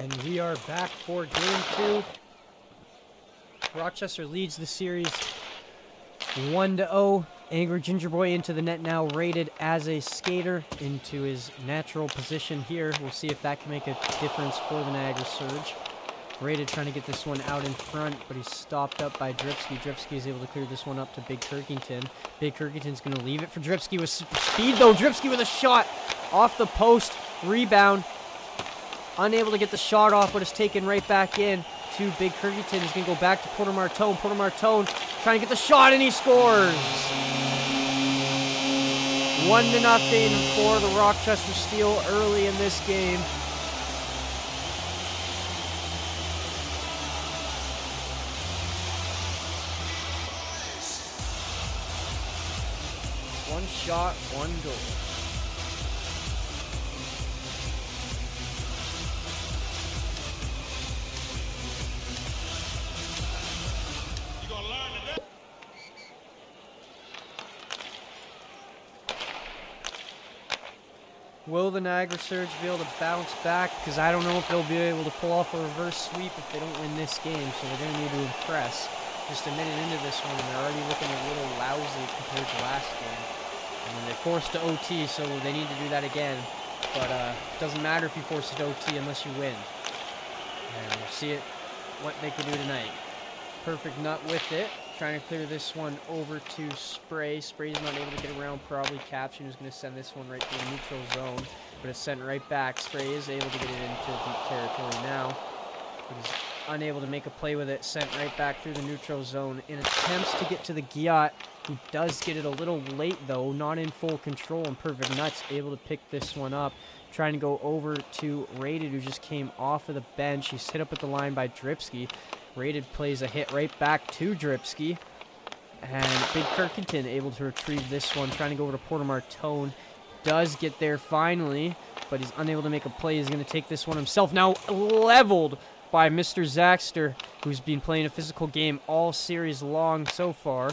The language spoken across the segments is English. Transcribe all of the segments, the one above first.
And we are back for game 2. Rochester leads the series 1-0. Angry Ginger Boy into the net now, rated as a skater into his natural position here. We'll see if that can make a difference for the Niagara Surge. Rated trying to get this one out in front, but he's stopped up by Dripsky. Dripsky is able to clear this one up to Big Kirkington. Big Kirkington's going to leave it for Dripsky with speed, though. Dripsky with a shot off the post. Rebound. Unable to get the shot off, but it's taken right back in to Big Kirkington. He's going to go back to Porter Martone. Porter Martone trying to get the shot, and he scores! 1-0 for the Rochester Steel early in this game. One shot, one goal. Will the Niagara Surge be able to bounce back? Because I don't know if they'll be able to pull off a reverse sweep if they don't win this game, so they're going to need to impress. Just a minute into this one, and they're already looking a little lousy compared to last game. I mean, they're forced to OT, so they need to do that again. But it doesn't matter if you force it to OT unless you win. And we'll see what they can do tonight. Perfect nut with it. Trying to clear this one over to Spray. Spray's not able to get around, probably Caption, who's going to send this one right to the neutral zone. But it's sent right back. Spray is able to get it into deep territory now. But he's unable to make a play with it. Sent right back through the neutral zone in attempts to get to the Giat, who does get it a little late, though. Not in full control, and Perfect Nuts able to pick this one up. Trying to go over to Rated, who just came off of the bench. He's hit up at the line by Dripsky. Rated plays a hit right back to Dripsky. And Big Kirkington able to retrieve this one. Trying to go over to Porter Martone. Does get there finally, but he's unable to make a play. He's going to take this one himself. Now leveled by Mr. Zaxter, who's been playing a physical game all series long so far.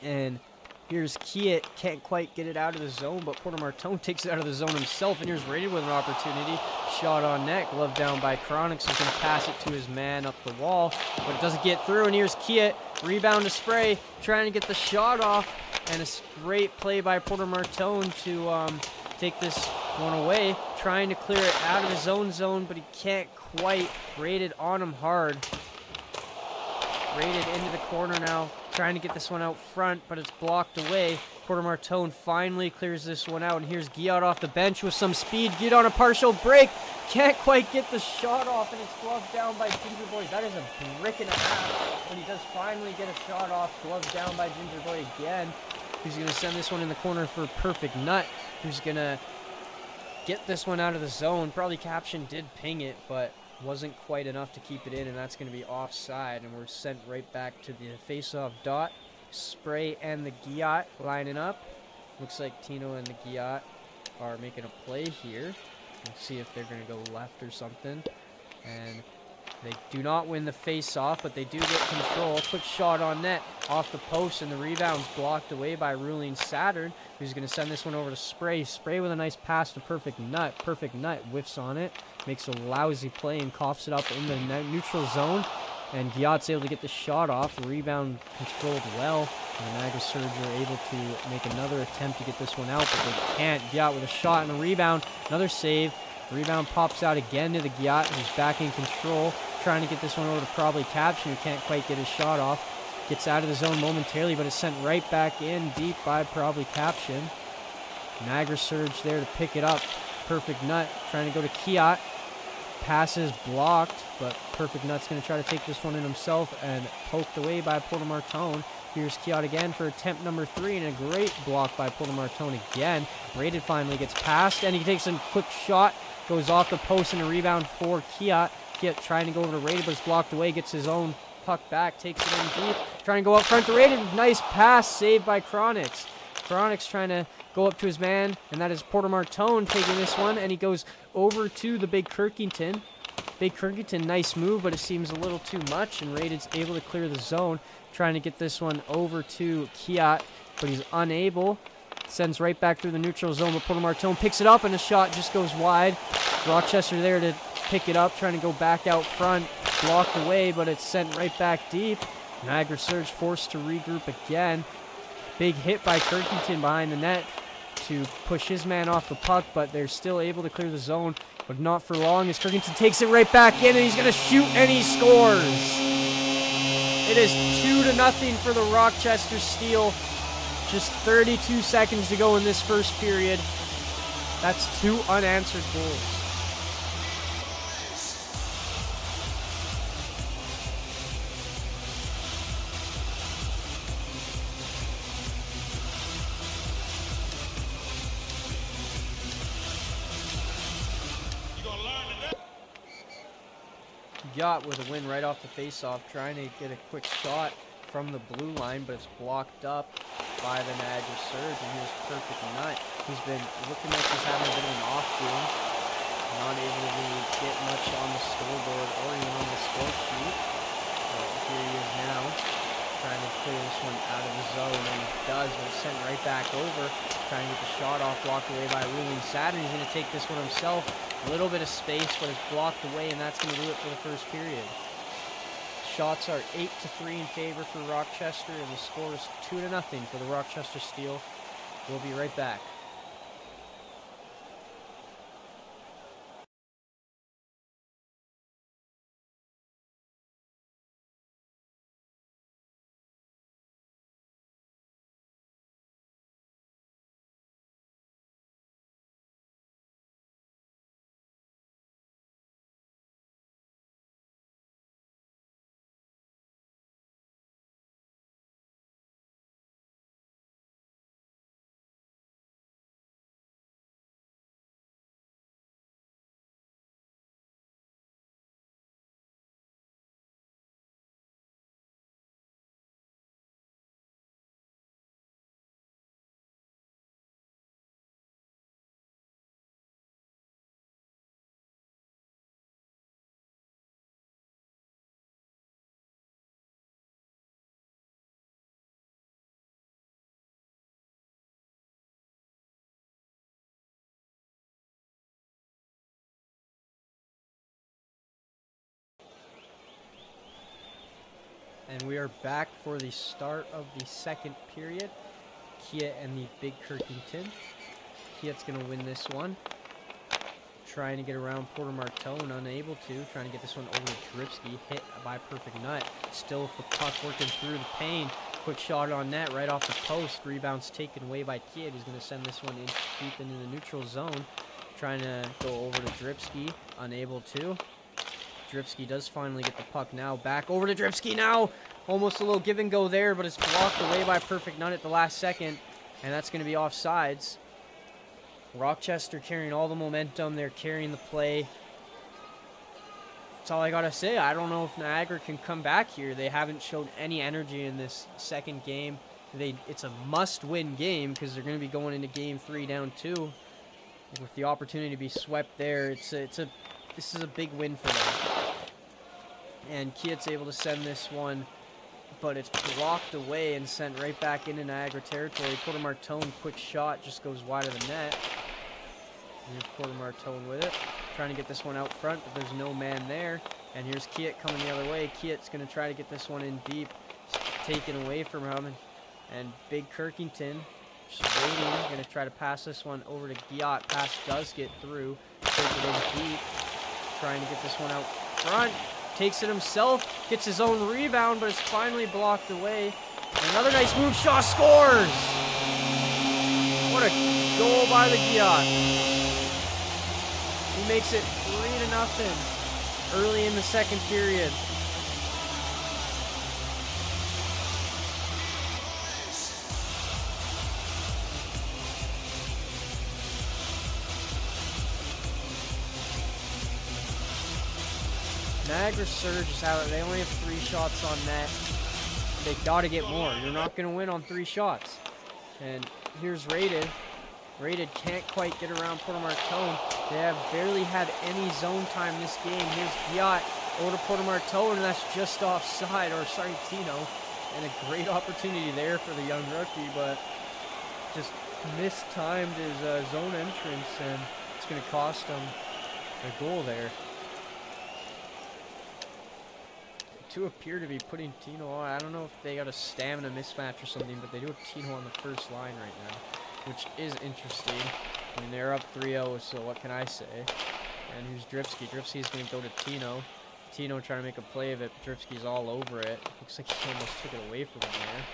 And here's Kiet, can't quite get it out of the zone, but Porter Martone takes it out of the zone himself, and here's Rated with an opportunity. Shot on net, glove down by Chronix, who's going to pass it to his man up the wall, but it doesn't get through, and here's Kiet, rebound to Spray, trying to get the shot off, and a great play by Porter Martone to take this one away, trying to clear it out of his own zone, but he can't quite. Rated on him hard. Rated into the corner now, trying to get this one out front, but it's blocked away. Porter Martone finally clears this one out, and here's Giat off the bench with some speed. Giat on a partial break, can't quite get the shot off, and it's gloved down by Ginger Boy. That is a brick and a half when he does finally get a shot off, gloved down by Ginger Boy again. He's going to send this one in the corner for Perfect Nut, who's going to get this one out of the zone. Probably Caption did ping it, but wasn't quite enough to keep it in, and that's going to be offside, and we're sent right back to the face-off dot. Spray and the Giat lining up. Looks like Tino and the Giat are making a play here. Let's see if they're going to go left or something. And they do not win the face-off, but they do get control. Quick shot on net off the post, and the rebound's blocked away by Ruling Saturn, who's going to send this one over to Spray. Spray with a nice pass to Perfect Nut. Perfect Nut whiffs on it, makes a lousy play, and coughs it up in the neutral zone. And Giat's able to get the shot off. The rebound controlled well. And the Niagara Surge are able to make another attempt to get this one out, but they can't. Giat with a shot and a rebound. Another save. Rebound pops out again to the Giat, who's back in control. Trying to get this one over to probably Caption, who can't quite get his shot off. Gets out of the zone momentarily, but it's sent right back in deep by probably Caption. Niagara Surge there to pick it up. Perfect Nut trying to go to Kiat. Passes blocked, but Perfect Nut's going to try to take this one in himself, and poked away by Porter Martone. Here's Kiat again for attempt number 3, and a great block by Porter Martone again. Rated finally gets past, and he takes a quick shot, goes off the post, and a rebound for Kiat. Kiat trying to go over to Rated, but it's blocked away, gets his own puck back, takes it in deep, trying to go up front to Rated. Nice pass, saved by Chronix. Chronix trying to go up to his man, and that is Porter Martone taking this one, and he goes over to the Big Kirkington. Big Kirkington, nice move, but it seems a little too much, and Rated's able to clear the zone, trying to get this one over to Kiat, but he's unable. Sends right back through the neutral zone, but Porter Martone picks it up, and a shot just goes wide. Rochester there to pick it up, trying to go back out front. Blocked away, but it's sent right back deep. Niagara Surge forced to regroup again. Big hit by Kirkington behind the net to push his man off the puck, but they're still able to clear the zone, but not for long as Kirkington takes it right back in, and he's going to shoot, and he scores. It is 2-0 for the Rochester Steel. Just 32 seconds to go in this first period. That's 2 unanswered goals. Yacht with a win right off the face-off, trying to get a quick shot from the blue line, but it's blocked up by the Niagara Surge, and here's Perfect Nut. He's been looking like he's having a bit of an off game, not able to really get much on the scoreboard or even on the score sheet. But here he is now, trying to clear this one out of the zone, and he does, but it's sent right back over, trying to get the shot off, blocked away by William Saturn. He's going to take this one himself. A little bit of space, but it's blocked away, and that's going to do it for the first period. Shots are 8-3 in favor for Rochester, and the score is 2-0 for the Rochester Steel. We'll be right back. And we are back for the start of the second period. Kia and the Big Kirkington. Kia's going to win this one. Trying to get around Porter Martone, unable to. Trying to get this one over to Dripsky, hit by Perfect Nut. Still with the puck working through the paint. Quick shot on net, right off the post. Rebounds taken away by Kia. He's going to send this one in deep into the neutral zone. Trying to go over to Dripsky, unable to. Dripsky does finally get the puck now. Back over to Dripsky now. Almost a little give and go there, but it's blocked away by Perfect Nut at the last second. And that's going to be offsides. Rochester carrying all the momentum. They're carrying the play. That's all I got to say. I don't know if Niagara can come back here. They haven't showed any energy in this second game. It's a must-win game because they're going to be going into Game 3 down 2. With the opportunity to be swept there, this is a big win for them. And Kiet's able to send this one, but it's blocked away and sent right back into Niagara territory. Porter Martone, quick shot, just goes wide of the net. Here's Porter Martone with it. Trying to get this one out front, but there's no man there. And here's Kiet coming the other way. Kiet's going to try to get this one in deep. It's taken away from him. And Big Kirkington just waiting. Going to try to pass this one over to Giat. Pass does get through. Take it in deep. Trying to get this one out front. Takes it himself. Gets his own rebound, but it's finally blocked away. And another nice move. Shaw scores! What a goal by the Giat. He makes it 3-0 early in the second period. Niagara Surge is out. They only have 3 shots on net. They got to get more. You're not going to win on 3 shots. And here's Rated. Rated can't quite get around Porter Martone. They have barely had any zone time this game. Here's Giat over to Porter Martone, and that's just offside, or sorry, Tino. And a great opportunity there for the young rookie, but just mistimed his zone entrance, and it's going to cost him a goal there. do appear to be putting Tino on. I don't know if they got a stamina mismatch or something, but they do have Tino on the first line right now, which is interesting. I mean, they're up 3-0, so what can I say? And here's Dripsky. Dripsky's going to go to Tino. Tino trying to make a play of it. Dripsky's all over it. Looks like he almost took it away from him there.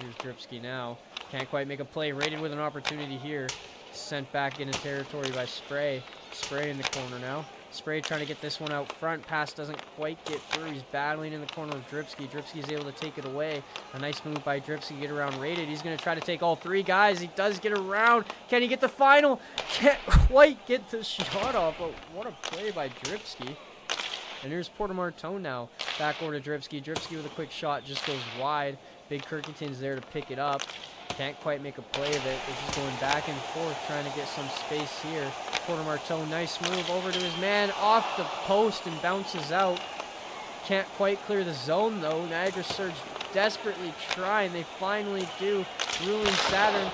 Here's Dripsky now. Can't quite make a play. Rated with an opportunity here. Sent back into territory by Spray. Spray in the corner now. Spray trying to get this one out front. Pass doesn't quite get through. He's battling in the corner with Dripsky. Dripsky's able to take it away. A nice move by Dripsky. Get around Rated. He's going to try to take all three guys. He does get around. Can he get the final? Can't quite get the shot off, but what a play by Dripsky. And here's Porter Martone now. Back over to Dripsky. Dripsky with a quick shot just goes wide. Big Kirkington's there to pick it up. Can't quite make a play of it. They're just going back and forth trying to get some space here. Porter Martone, nice move over to his man off the post and bounces out. Can't quite clear the zone though. Niagara Surge desperately trying. They finally do. Ruling Saturn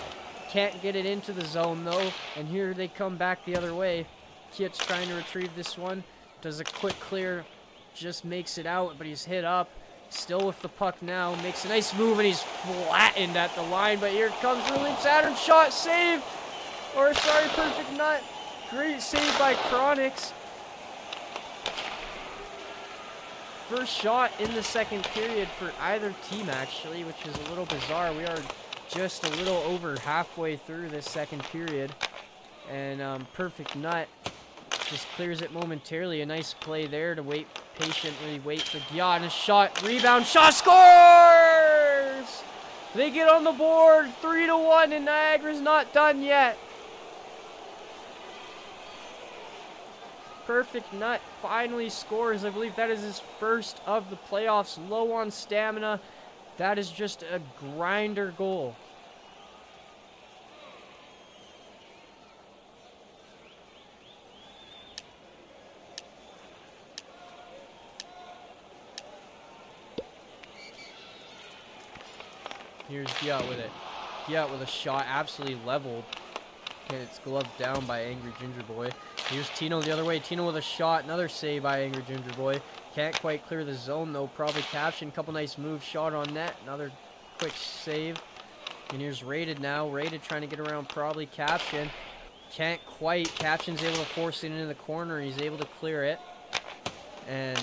can't get it into the zone though. And here they come back the other way. Kiet's trying to retrieve this one. Does a quick clear. Just makes it out, but he's hit up. Still with the puck now. Makes a nice move, and he's flattened at the line. But here comes Ruling Saturn. Shot, save. Or, sorry, perfect nut. Great save by Chronix. First shot in the second period for either team, actually, which is a little bizarre. We are just a little over halfway through this second period. And perfect nut just clears it momentarily. A nice play there to wait, patiently wait for Giat. And a shot, rebound, shot, scores! They get on the board, 3-1, and Niagara's not done yet. Perfect nut finally scores. I believe that is his first of the playoffs. Low on stamina. That is just a grinder goal. Here's Giat with it. Giat with a shot absolutely leveled. And it's gloved down by Angry Ginger Boy. Here's Tino the other way. Tino with a shot. Another save by Angry Ginger Boy. Can't quite clear the zone though. Probably Caption. Couple nice moves. Shot on net. Another quick save. And here's Rated now. Rated trying to get around probably Caption. Can't quite. Caption's able to force it into the corner. He's able to clear it. And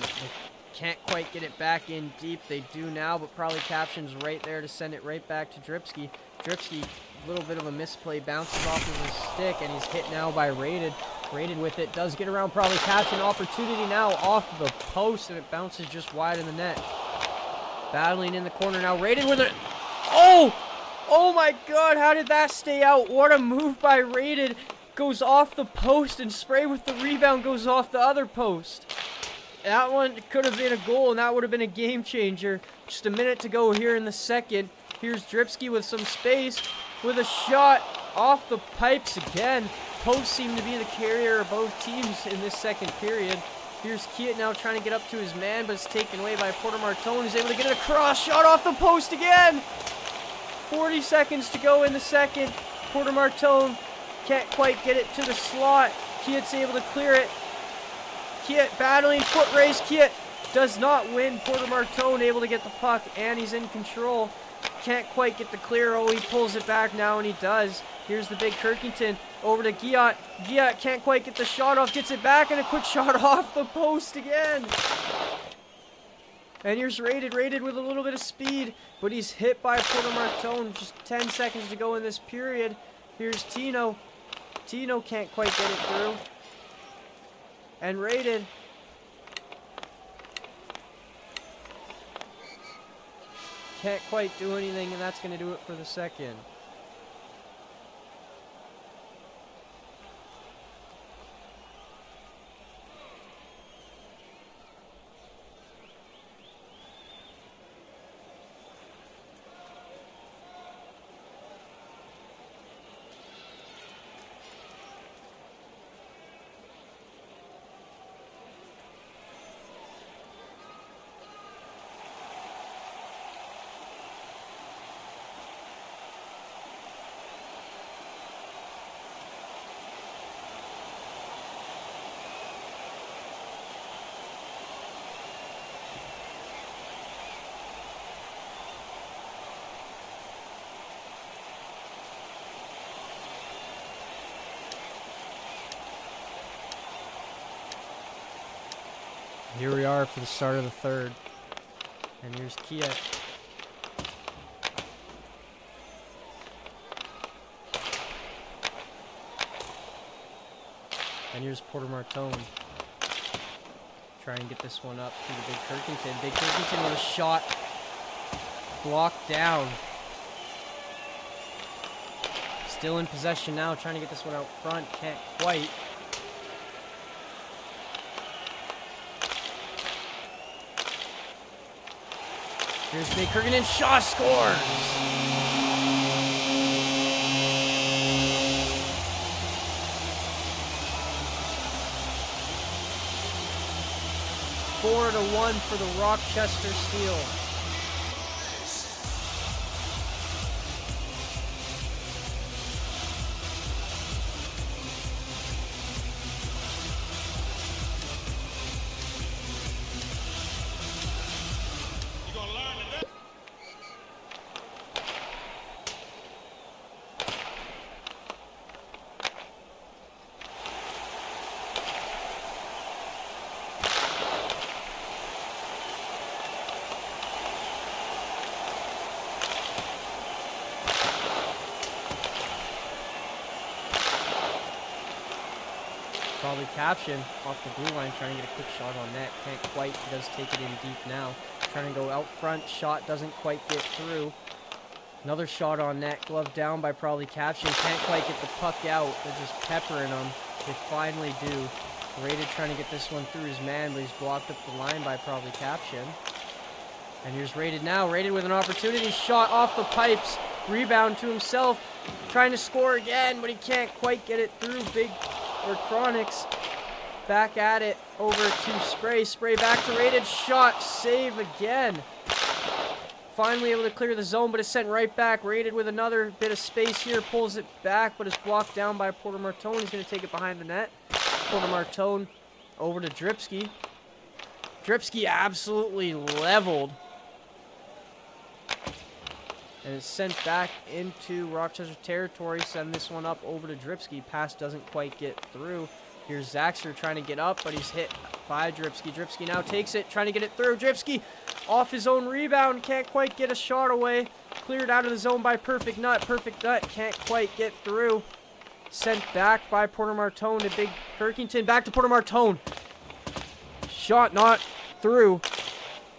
can't quite get it back in deep. They do now, but probably Caption's right there to send it right back to Dripsky. Dripsky, a little bit of a misplay, bounces off of his stick, and he's hit now by Rated. Rated with it, does get around probably Caption. Opportunity now off the post, and it bounces just wide in the net. Battling in the corner now. Rated with it. Oh! Oh my god, how did that stay out? What a move by Rated. Goes off the post, and Spray with the rebound goes off the other post. That one could have been a goal, and that would have been a game changer. Just a minute to go here in the second. Here's Dripsky with some space, with a shot off the pipes again. Posts seem to be the carrier of both teams in this second period. Here's Kiet now trying to get up to his man, but it's taken away by Porter Martone. He's able to get it across. Shot off the post again. 40 seconds to go in the second. Porter Martone can't quite get it to the slot. Kiet's able to clear it. Kiet battling, foot race. Kiet does not win. Porter Martone able to get the puck, and he's in control. Can't quite get the clear. Oh, he pulls it back now, and he does. Here's the big Kirkington over to Giat. Giat can't quite get the shot off. Gets it back, and a quick shot off the post again. And here's Rated. Rated with a little bit of speed, but he's hit by Porter Martone. Just 10 seconds to go in this period. Here's Tino. Tino can't quite get it through. And Rated. Can't quite do anything, and that's going to do it for the second. Here we are for the start of the third. And here's Kiet. And here's Porter Martone. Try and get this one up to the Big Kirkington. Big Kirkington with a shot. Blocked down. Still in possession now, trying to get this one out front. Can't quite. Here's Big Kirkington. Shaw scores! 4-1 for the Rochester Steel. Probably caption off the blue line, trying to get a quick shot on net. Can't quite. He does take it in deep now. Trying to go out front. Shot doesn't quite get through. Another shot on net. Glove down by probably caption. Can't quite get the puck out. They're just peppering him. They finally do. Rated trying to get this one through his man, but he's blocked up the line by probably caption. And here's Rated now. Rated with an opportunity. Shot off the pipes. Rebound to himself. Trying to score again, but he can't quite get it through. Big Chronics back at it over to Spray. Spray back to Rated. Shot. Save again. Finally able to clear the zone, but it's sent right back. Rated with another bit of space here. Pulls it back, but is blocked down by Porter Martone. He's going to take it behind the net. Porter Martone over to Dripsky. Dripsky absolutely leveled. And it's sent back into Rochester territory. Send this one up over to Dripsky. Pass doesn't quite get through. Here's Zaxter trying to get up, but he's hit by Dripsky. Dripsky now takes it, trying to get it through. Dripsky off his own rebound. Can't quite get a shot away. Cleared out of the zone by Perfect Nut. Perfect Nut can't quite get through. Sent back by Porter Martone to Big Kirkington. Back to Porter Martone. Shot not through.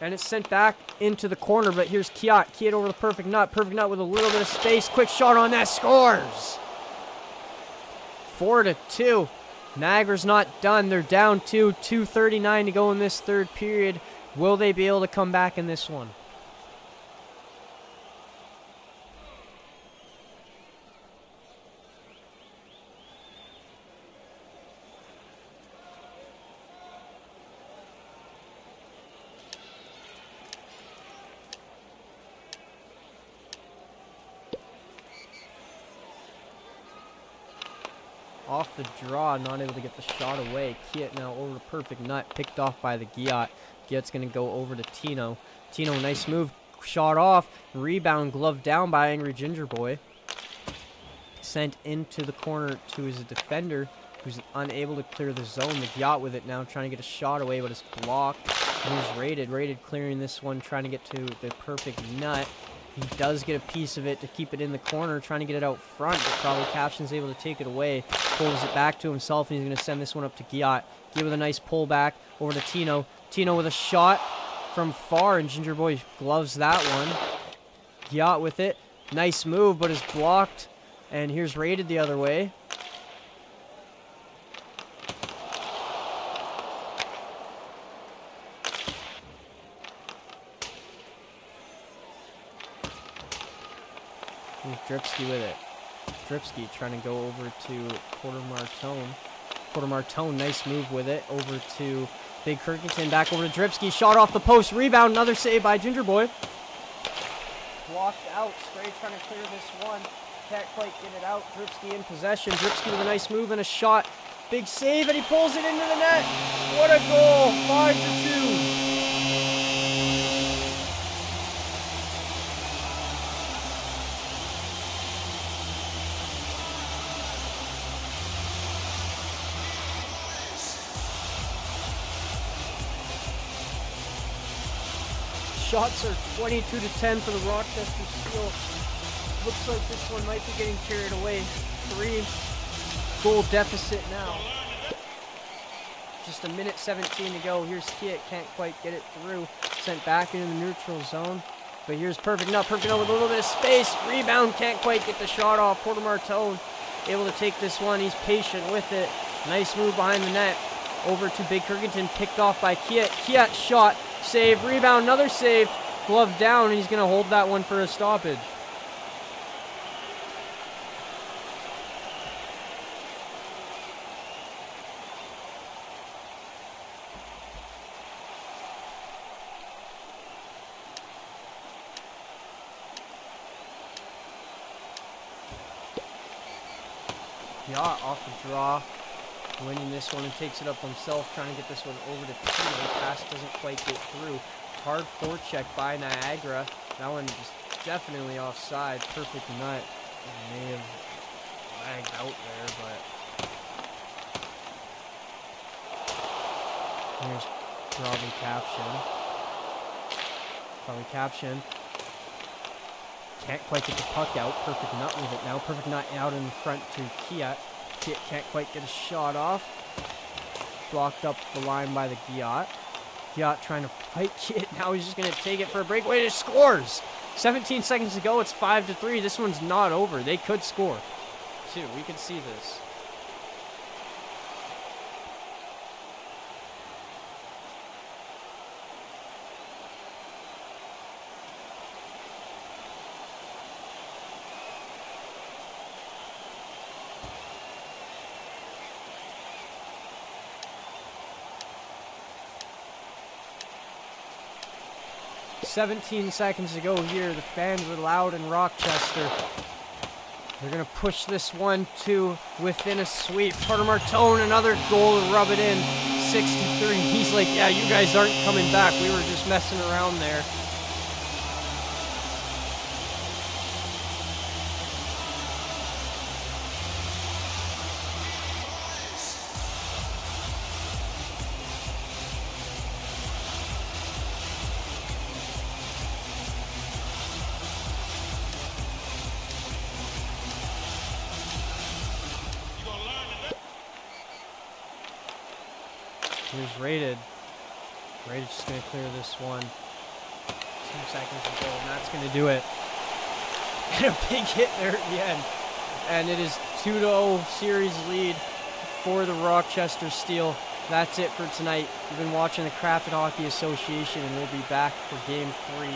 And it's sent back into the corner, but here's Kiat. Kiat over the Perfect Nut. Perfect Nut with a little bit of space. Quick shot on that. Scores! 4-2. Niagara's not done. They're down 2:39 to go in this third period. Will they be able to come back in this one? Off the draw, not able to get the shot away. Kiat now over to Perfect Nut, picked off by the Giat. Giat's going to go over to Tino. Tino, nice move, shot off, rebound, glove down by Angry Ginger Boy. Sent into the corner to his defender, who's unable to clear the zone. The Giat with it now, trying to get a shot away, but it's blocked. Here's Rated. Rated clearing this one, trying to get to the Perfect Nut. He does get a piece of it to keep it in the corner, trying to get it out front, but probably Caption's able to take it away. Pulls it back to himself, and he's going to send this one up to Giat. Giat with a nice pull back over to Tino. Tino with a shot from far, and Ginger Boy gloves that one. Giat with it. Nice move, but is blocked. And here's Rated the other way. Dripsky with it. Dripsky trying to go over to Porter Martone. Porter Martone, nice move with it. Over to Big Kirkington. Back over to Dripsky. Shot off the post. Rebound. Another save by Ginger Boy. Blocked out. Spray trying to clear this one. Can't quite get it out. Dripsky in possession. Dripsky with a nice move and a shot. Big save, and he pulls it into the net. What a goal. 5-2. shots are 22-10 for the Rochester Steel. Looks like this one might be getting carried away. 3-goal deficit now. Just a minute 17 to go. Here's Kiet, can't quite get it through. Sent back into the neutral zone. But here's Perfect Nut with a little bit of space. Rebound, can't quite get the shot off. Porter Martone able to take this one. He's patient with it. Nice move behind the net. Over to Big Kirkington, picked off by Kiet. Kiet shot, save, rebound, another save. Glove down, and he's going to hold that one for a stoppage. Yeah, off the draw, winning this one and takes it up himself, trying to get this one over to Tino. Pass doesn't quite get through. Hard forecheck by Niagara. That one just definitely offside. Perfect Nut. May have lagged out there, but here's Probably caption. Can't quite get the puck out. Perfect Nut with it now. Perfect Nut out in front to Kiet. Kiet can't quite get a shot off. Blocked up the line by the Giat. Giat trying to fight Kiet. Now he's just going to take it for a breakaway. It scores! 17 seconds to go. It's 5-3. This one's not over. They could score, too. We can see this. $17 seconds to go here. The fans are loud in Rochester. They're going to push this one to within a sweep. Porter Martone, another goal to rub it in. 6-3. He's like, yeah, you guys aren't coming back. We were just messing around there. Here's Rated. Rated's just going to clear this one. 2 seconds to go, and that's going to do it. And a big hit there at the end. And it is 2-0 series lead for the Rochester Steel. That's it for tonight. You've been watching the Crafted Hockey Association, and we'll be back for Game 3